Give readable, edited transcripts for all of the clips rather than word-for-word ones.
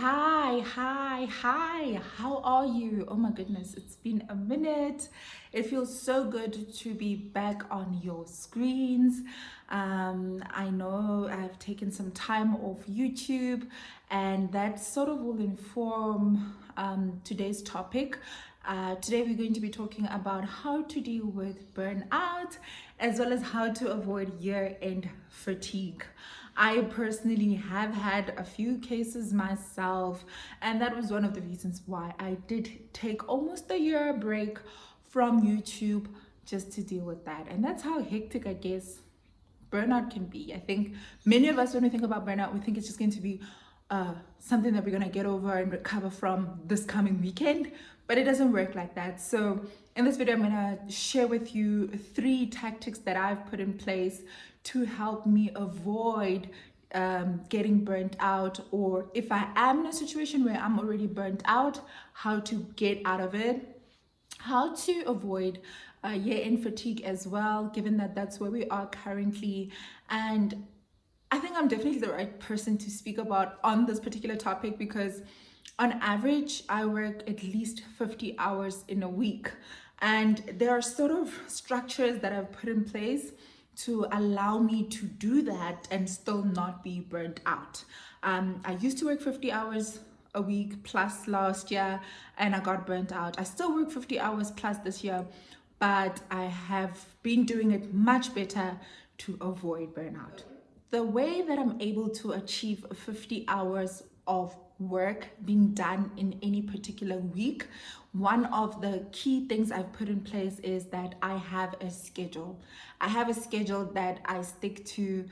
Hi. How are you? Oh my goodness, it's been a minute. It feels so good to be back on your screens. I know I've taken some time off YouTube, and that sort of will inform today's topic. Today, we're going to be talking about how to deal with burnout as well as how to avoid year-end fatigue. I personally have had a few cases myself, and that was one of the reasons why I did take almost a year break from YouTube just to deal with that. And that's how hectic, I guess, burnout can be. I think many of us, when we think about burnout, we think it's just going to be something that we're going to get over and recover from this coming weekend, but it doesn't work like that. So in this video, I'm going to share with you 3 tactics that I've put in place to help me avoid getting burnt out, or if I am in a situation where I'm already burnt out, how to get out of it, how to avoid year-end fatigue as well, given that that's where we are currently. And I think I'm definitely the right person to speak about on this particular topic, because on average, I work at least 50 hours in a week. And there are sort of structures that I've put in place to allow me to do that and still not be burnt out. I used to work 50 hours a week plus last year, and I got burnt out. I still work 50 hours plus this year, but I have been doing it much better to avoid burnout. The way that I'm able to achieve 50 hours of work being done in any particular week, one of the key things I've put in place is that I have a schedule. I have a schedule that I stick to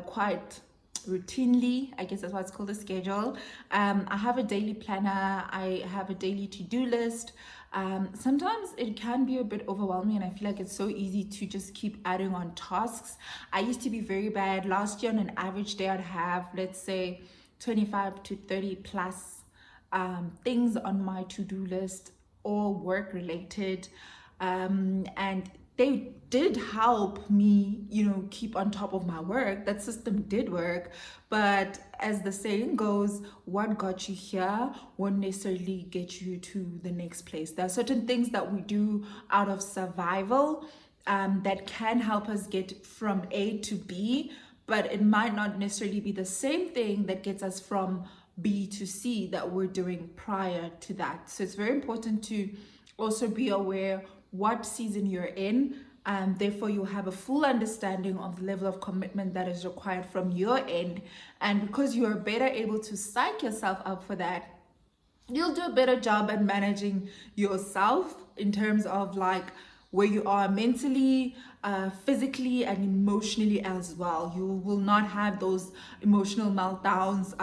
quite routinely. I guess that's why it's called a schedule. I have a daily planner. I have a daily to-do list. Sometimes it can be a bit overwhelming, and I feel like it's so easy to just keep adding on tasks. I used to be very bad. Last year on an average day, I'd have, let's say, 25 to 30 plus things on my to-do list, all work related, and they did help me, keep on top of my work. That system did work, but as the saying goes, what got you here won't necessarily get you to the next place. There are certain things that we do out of survival that can help us get from A to B, but it might not necessarily be the same thing that gets us from B to C that we're doing prior to that. So it's very important to also be aware what season you're in, and therefore you have a full understanding of the level of commitment that is required from your end. And because you are better able to psych yourself up for that, you'll do a better job at managing yourself in terms of like where you are mentally, physically, and emotionally as well. You will not have those emotional meltdowns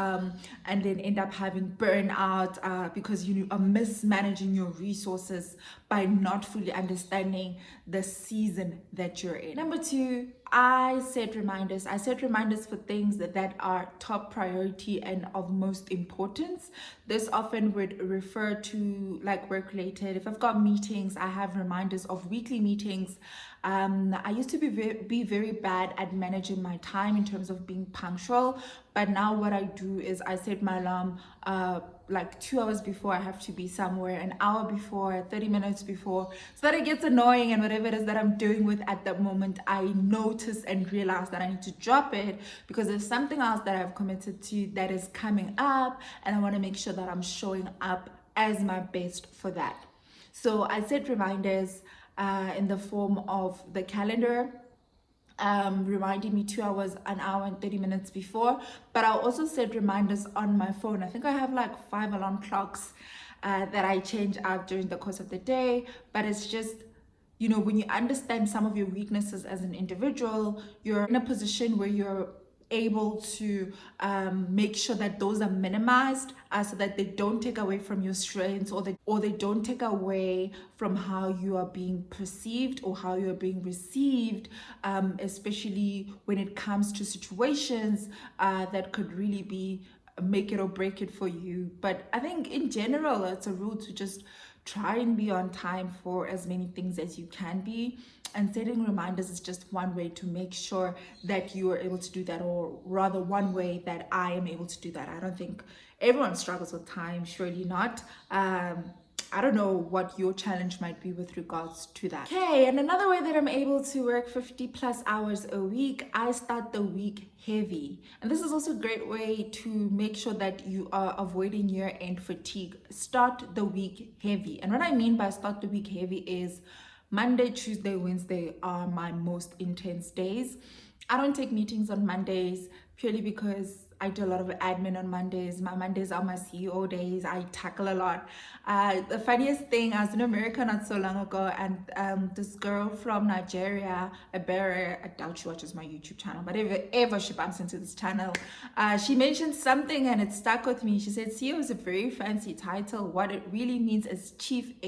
and then end up having burnout because you are mismanaging your resources by not fully understanding the season that you're in. Number 2, I set reminders. I set reminders for things that are top priority and of most importance. This often would refer to like work related. If I've got meetings, I have reminders of weekly meetings. I used to be very bad at managing my time in terms of being punctual, but now what I do is I set my alarm like 2 hours before I have to be somewhere, an hour before, 30 minutes before, so that it gets annoying, and whatever it is that I'm doing with at that moment, I notice and realize that I need to drop it because there's something else that I've committed to that is coming up, and I want to make sure that I'm showing up as my best for that. So I set reminders in the form of the calendar, reminding me 2 hours, an hour and 30 minutes before, but I'll also set reminders on my phone. I think I have like 5 alarm clocks that I change out during the course of the day, but it's just, when you understand some of your weaknesses as an individual, you're in a position where you're able to make sure that those are minimized so that they don't take away from your strengths, or they don't take away from how you are being perceived or how you're being received, especially when it comes to situations that could really be make it or break it for you. But I think in general, it's a rule to just try and be on time for as many things as you can be. And setting reminders is just one way to make sure that you are able to do that, or rather one way that I am able to do that. I don't think everyone struggles with time, surely not. I don't know what your challenge might be with regards to that. Okay, and another way that I'm able to work 50 plus hours a week, I start the week heavy. And this is also a great way to make sure that you are avoiding year-end fatigue. Start the week heavy. And what I mean by start the week heavy is Monday, Tuesday, Wednesday are my most intense days. I don't take meetings on Mondays purely because I do a lot of admin on Mondays. My Mondays are my CEO days. I tackle a lot. The funniest thing, I was in America not so long ago, and this girl from Nigeria, Ebere, I doubt she watches my YouTube channel, but if ever she bumps into this channel, she mentioned something and it stuck with me. She said CEO is a very fancy title. What it really means is chief of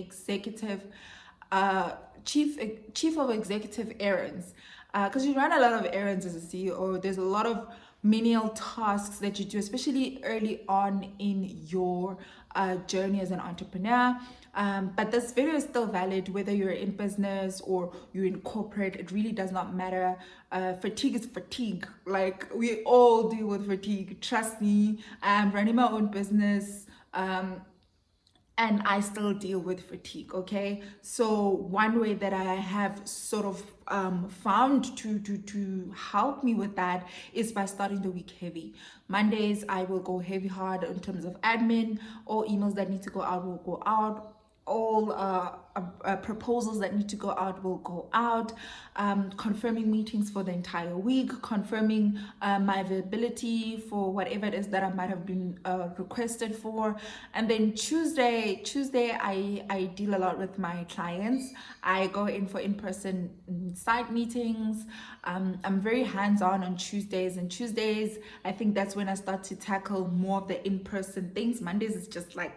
executive errands, because you run a lot of errands as a CEO. There's a lot of menial tasks that you do, especially early on in your journey as an entrepreneur. But this video is still valid whether you're in business or you're in corporate. It really does not matter. Fatigue is fatigue. Like, we all deal with fatigue, trust me. I'm running my own business, and I still deal with fatigue, okay? So one way that I have sort of found to help me with that is by starting the week heavy. Mondays, I will go heavy hard in terms of admin. All emails that need to go out will go out. All proposals that need to go out will go out. Confirming meetings for the entire week, confirming my availability for whatever it is that I might have been requested for. And then Tuesday I deal a lot with my clients. I go in for in-person site meetings. I'm very hands-on on Tuesdays, and Tuesdays I think that's when I start to tackle more of the in-person things. Mondays is just like,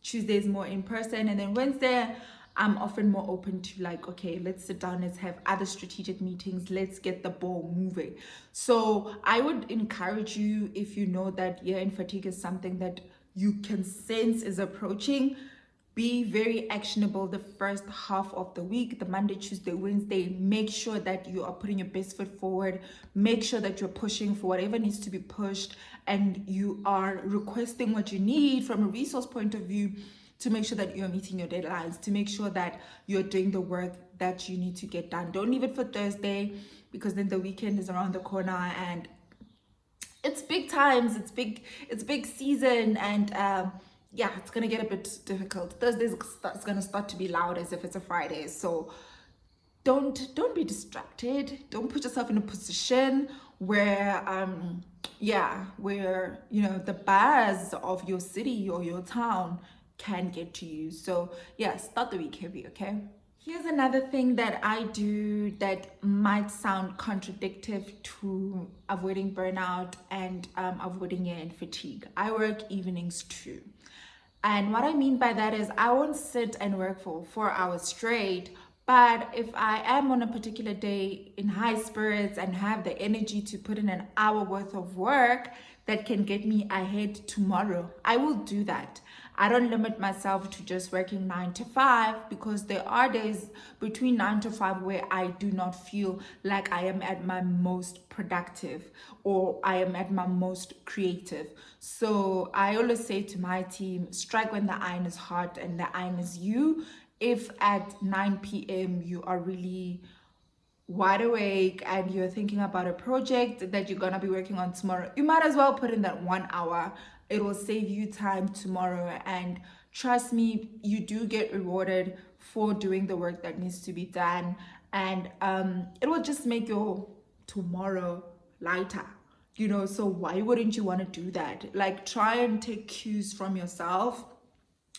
Tuesdays more in person, and then Wednesday I'm often more open to, like, okay, let's sit down, let's have other strategic meetings, let's get the ball moving. So I would encourage you, if you know that year-end fatigue is something that you can sense is approaching, be very actionable the first half of the week, the Monday, Tuesday, Wednesday. Make sure that you are putting your best foot forward. Make sure that you're pushing for whatever needs to be pushed, and you are requesting what you need from a resource point of view to make sure that you're meeting your deadlines, to make sure that you're doing the work that you need to get done. Don't leave it for Thursday, because then the weekend is around the corner and it's big times, it's big season, and yeah, it's gonna get a bit difficult. Thursday's gonna start to be loud as if it's a Friday. So don't be distracted. Don't put yourself in a position where where the buzz of your city or your town can get to you. So yeah, start the week heavy, okay? Here's another thing that I do that might sound contradictory to avoiding burnout and avoiding year-end fatigue. I work evenings too. And what I mean by that is I won't sit and work for 4 hours straight, but if I am on a particular day in high spirits and have the energy to put in an hour worth of work that can get me ahead tomorrow, I will do that. I don't limit myself to just working 9 to 5, because there are days between 9 to 5 where I do not feel like I am at my most productive or I am at my most creative. So I always say to my team, strike when the iron is hot, and the iron is you. If at 9 p.m. you are really wide awake and you're thinking about a project that you're gonna be working on tomorrow, you might as well put in that 1 hour. It will save you time tomorrow, and trust me, you do get rewarded for doing the work that needs to be done, and it will just make your tomorrow lighter, so why wouldn't you want to do that? Like, try and take cues from yourself,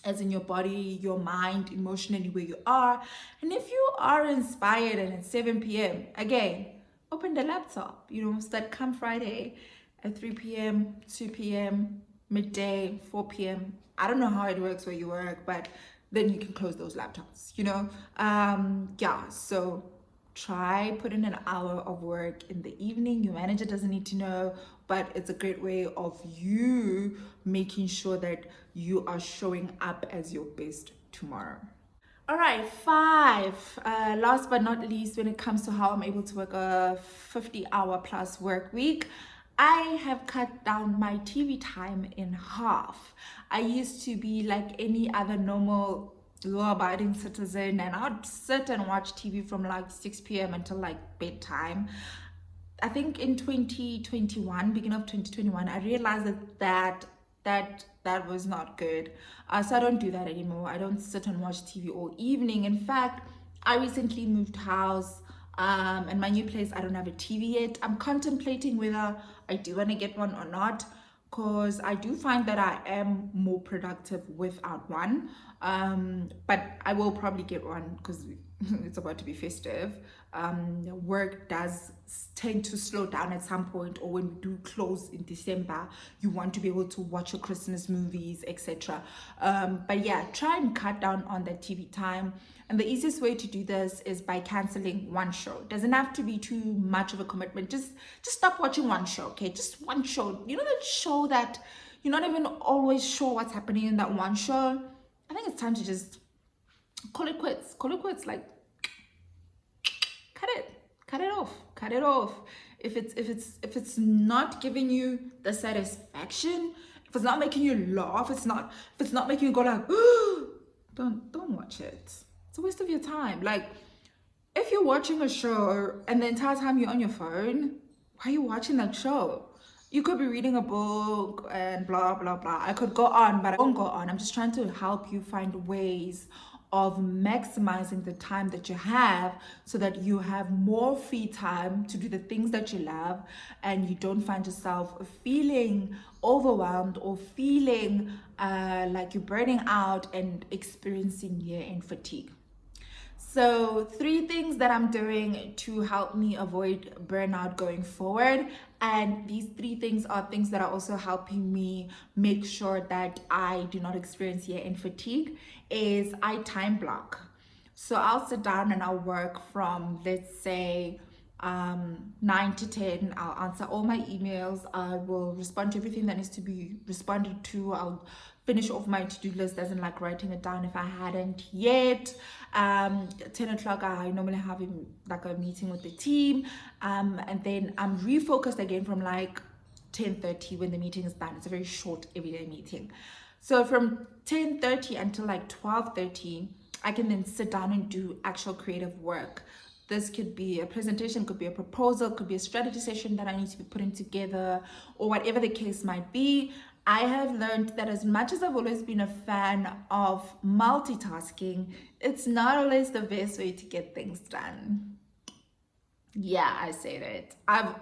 as in your body, your mind, emotionally, where you are. And if you are inspired and it's 7 p.m, again, open the laptop, start come Friday at 3 p.m, 2 p.m, midday, 4 p.m. I don't know how it works where you work, but then you can close those laptops, so try put in an hour of work in the evening. Your manager doesn't need to know, but it's a great way of you making sure that you are showing up as your best tomorrow. All right, five. Last but not least, when it comes to how I'm able to work a 50-hour plus work week, I have cut down my TV time in half. I used to be like any other normal law-abiding citizen, and I'd sit and watch TV from like 6 p.m. until like bedtime. I think in 2021, beginning of 2021, I realized that was not good. So I don't do that anymore. I don't sit and watch TV all evening. In fact, I recently moved house, and my new place, I don't have a TV yet. I'm contemplating whether I do want to get one or not, because I do find that I am more productive without one. But I will probably get one because it's about to be festive. Work does tend to slow down at some point, or when we do close in December, you want to be able to watch your Christmas movies, etc. But yeah, try and cut down on that TV time. And the easiest way to do this is by canceling one show. It doesn't have to be too much of a commitment. Just stop watching one show, okay? Just one show. You know that show that you're not even always sure what's happening in that one show? I think it's time to just call it quits. Call it quits. Like, cut it off. If it's not giving you the satisfaction, if it's not making you laugh, if it's not making you go like, don't watch it. It's a waste of your time. Like, if you're watching a show and the entire time you're on your phone, why are you watching that show? You could be reading a book and blah blah blah. I could go on, but I won't go on. I'm just trying to help you find ways of maximizing the time that you have, so that you have more free time to do the things that you love, and you don't find yourself feeling overwhelmed or feeling like you're burning out and experiencing year-end fatigue. So 3 things that I'm doing to help me avoid burnout going forward. And these 3 things are things that are also helping me make sure that I do not experience year-end fatigue, is I time block. So I'll sit down and I'll work from, let's say, 9 to 10. I'll answer all my emails. I will respond to everything that needs to be responded to. I'll finish off my to-do list, as in like writing it down if I hadn't yet. 10 o'clock, I normally have like a meeting with the team. And then I'm refocused again from like 10:30 when the meeting is done. It's a very short everyday meeting. So from 10:30 until like 12:30, I can then sit down and do actual creative work. This could be a presentation, could be a proposal, could be a strategy session that I need to be putting together, or whatever the case might be. I have learned that as much as I've always been a fan of multitasking, it's not always the best way to get things done. Yeah, I say that.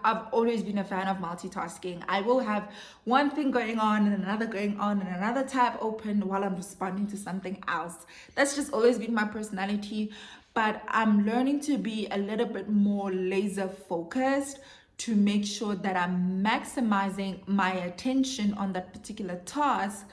I've always been a fan of multitasking. I will have one thing going on and another going on and another tab open while I'm responding to something else. That's just always been my personality. But I'm learning to be a little bit more laser focused to make sure that I'm maximizing my attention on that particular task,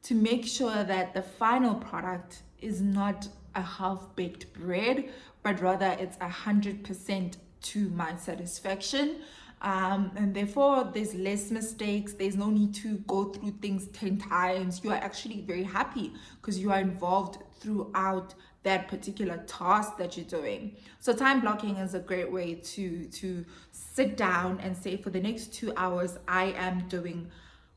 to make sure that the final product is not a half-baked bread, but rather it's 100% to my satisfaction. And therefore there's less mistakes. There's no need to go through things 10 times. You are actually very happy because you are involved throughout that particular task that you're doing. So time blocking is a great way to sit down and say, for the next 2 hours, I am doing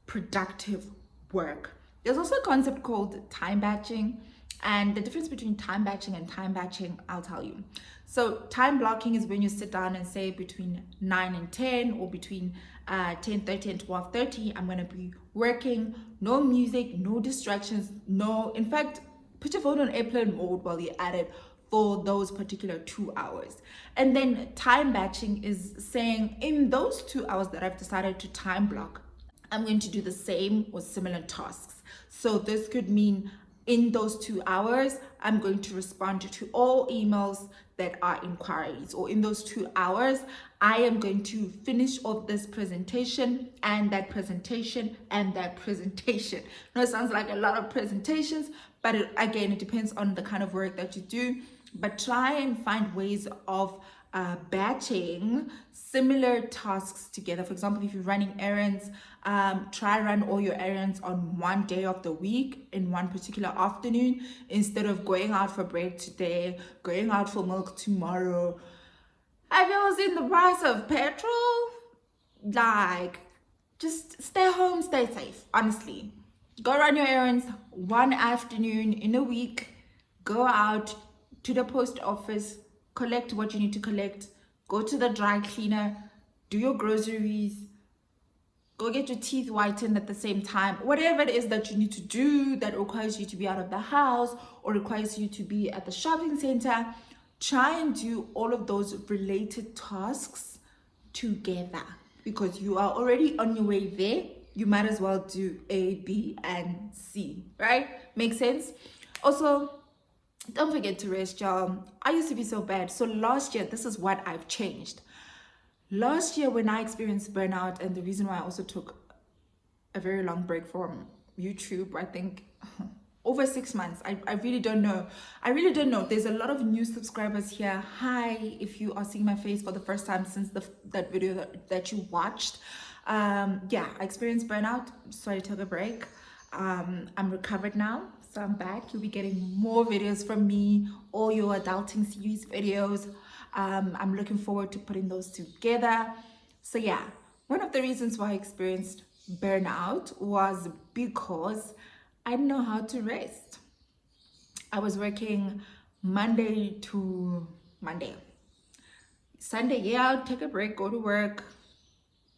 productive work. There's also a concept called time batching, and the difference between time batching and time batching, I'll tell you. So time blocking is when you sit down and say between 9 and 10, or between 10:30 and 12:30, I'm going to be working. No music, no distractions, no, in fact, put your phone on airplane mode while you're at it for those particular 2 hours. And then time batching is saying, in those 2 hours that I've decided to time block, I'm going to do the same or similar tasks. So this could mean in those 2 hours, I'm going to respond to all emails that are inquiries, or in those 2 hours, I am going to finish off this presentation and that presentation and that presentation. Now, it sounds like a lot of presentations, but again, it depends on the kind of work that you do. But try and find ways of batching similar tasks together. For example, if you're running errands, try run all your errands on one day of the week in one particular afternoon, instead of going out for bread today, going out for milk tomorrow. Have you seen the price of petrol? Like, just stay home, stay safe, honestly. Go run your errands one afternoon in a week. Go out to the post office, collect what you need to collect, go to the dry cleaner, do your groceries, go get your teeth whitened at the same time. Whatever it is that you need to do that requires you to be out of the house or requires you to be at the shopping center, try and do all of those related tasks together, because you are already on your way there. You might as well do A, B, and C, right? Make sense? Also, don't forget to rest, y'all. I used to be so bad. So last year, this is what I've changed. Last year, when I experienced burnout, and the reason why I also took a very long break from YouTube, I think over 6 months. I really don't know. There's a lot of new subscribers here. Hi, if you are seeing my face for the first time since that video that you watched. Yeah, I experienced burnout, so I took a break. I'm recovered now, so I'm back. You'll be getting more videos from me, all your adulting series videos. I'm looking forward to putting those together. So yeah, one of the reasons why I experienced burnout was because I didn't know how to rest. I was working Monday to Monday. Sunday, yeah, I'll take a break, go to work.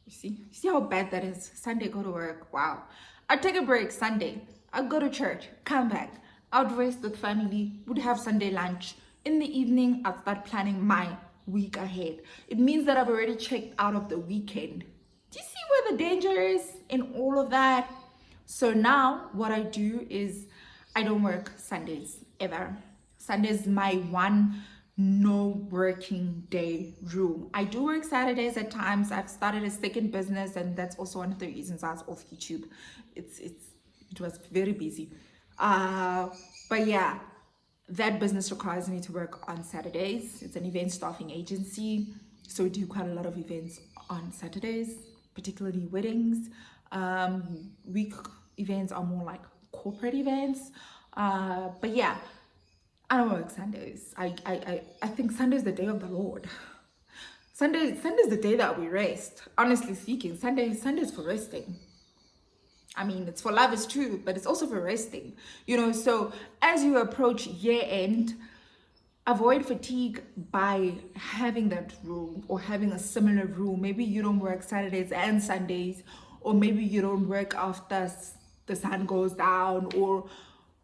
You see how bad that is? Sunday, go to work. Wow. I'd take a break Sunday. I'd go to church, come back. I'd rest with family, would have Sunday lunch. In the evening, I'd start planning my week ahead. It means that I've already checked out of the weekend. Do you see where the danger is in all of that? So now what I do is I don't work Sundays ever. Sunday is my one no working day rule. I do work Saturdays at times. I've started a second business, and that's also one of the reasons I was off YouTube. It was very busy. But yeah, that business requires me to work on Saturdays. It's an event staffing agency, so we do quite a lot of events on Saturdays, particularly weddings. Week events are more like corporate events. But yeah, I don't work Sundays. I think Sunday is the day of the Lord. Sunday is the day that we rest. Honestly speaking, Sunday is for resting. I mean, it's for lovers too, but it's also for resting. You know, so as you approach year end, avoid fatigue by having that rule or having a similar rule. Maybe you don't work Saturdays and Sundays, or maybe you don't work after the sun goes down, or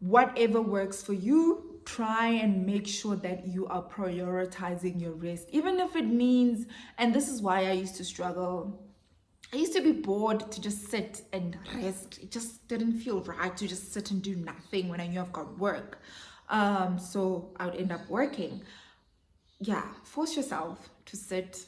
whatever works for you. Try and make sure that you are prioritizing your rest, even if it means, and this is why I used to struggle. I used to be bored to just sit and rest. It just didn't feel right to just sit and do nothing when I knew I've got work. So I would end up working. Yeah, force yourself to sit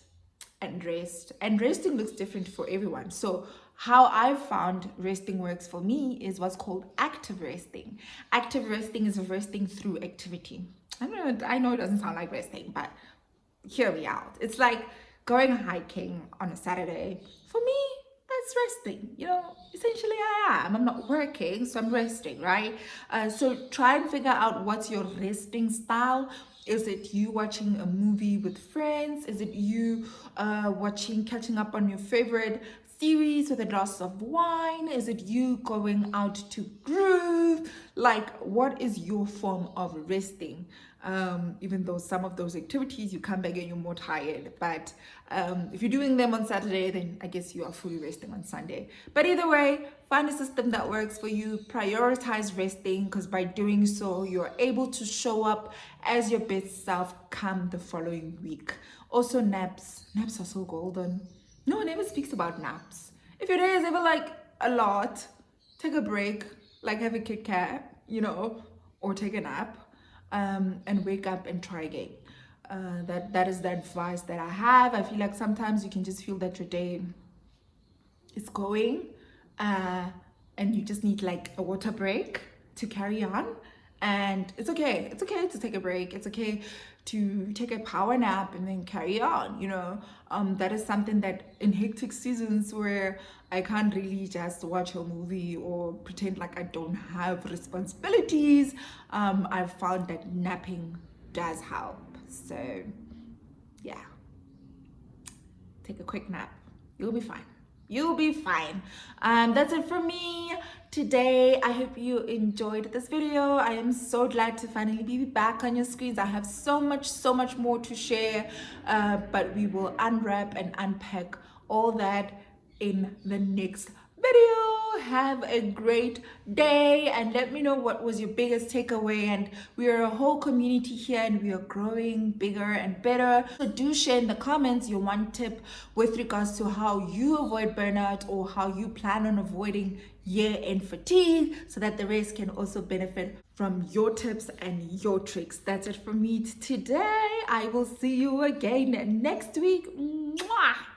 and rest. And resting looks different for everyone. So how I found resting works for me is what's called active resting. Active resting is resting through activity. I know it doesn't sound like resting, but hear me out. It's like going hiking on a Saturday. For me, that's resting. You know, essentially I'm not working, so I'm resting, right? So try and figure out what's your resting style. Is it you watching a movie with friends? Is it you catching up on your favorite series with a glass of wine? Is it you going out to groove? Like, what is your form of resting? Even though some of those activities you come back and you're more tired, but if you're doing them on Saturday, then I guess you are fully resting on Sunday. But either way, find a system that works for you. Prioritize resting, because by doing so, you're able to show up as your best self come the following week. Also, naps are so golden. No one ever speaks about naps. If your day is ever like a lot, take a break, like have a Kit Kat, you know, or take a nap, and wake up and try again. That is the advice that I have. I feel like sometimes you can just feel that your day is going, and you just need like a water break to carry on. And it's okay to take a break. It's okay to take a power nap and then carry on, you know. That is something that in hectic seasons where I can't really just watch a movie or pretend like I don't have responsibilities, I've found that napping does help. So yeah, take a quick nap, you'll be fine. You'll be fine. That's it from me today. I hope you enjoyed this video. I am so glad to finally be back on your screens. I have so much more to share, but we will unwrap and unpack all that in the next video. Have a great day and let me know what was your biggest takeaway. And we are a whole community here and we are growing bigger and better. So do share in the comments your one tip with regards to how you avoid burnout or how you plan on avoiding year-end fatigue, so that the rest can also benefit from your tips and your tricks. That's it from me today. I will see you again next week. Mwah!